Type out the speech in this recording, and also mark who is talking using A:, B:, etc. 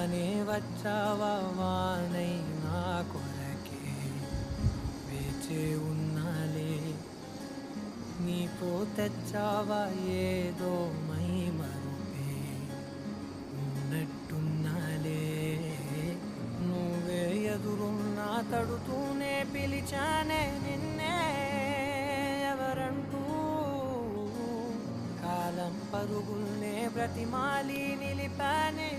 A: రానే వచ్చావా వానై నా కొరకే వేచే ఉన్నాలే నీతో తెచ్చావా ఏదో మై మరుపే ఉన్నట్టున్నాలే నువ్వే ఎదురున్నా తడుతూనే పిలిచానే నిన్నే ఎవరంటూ కాలం పరుగుల్నే బ్రతిమాలి నిలిపానే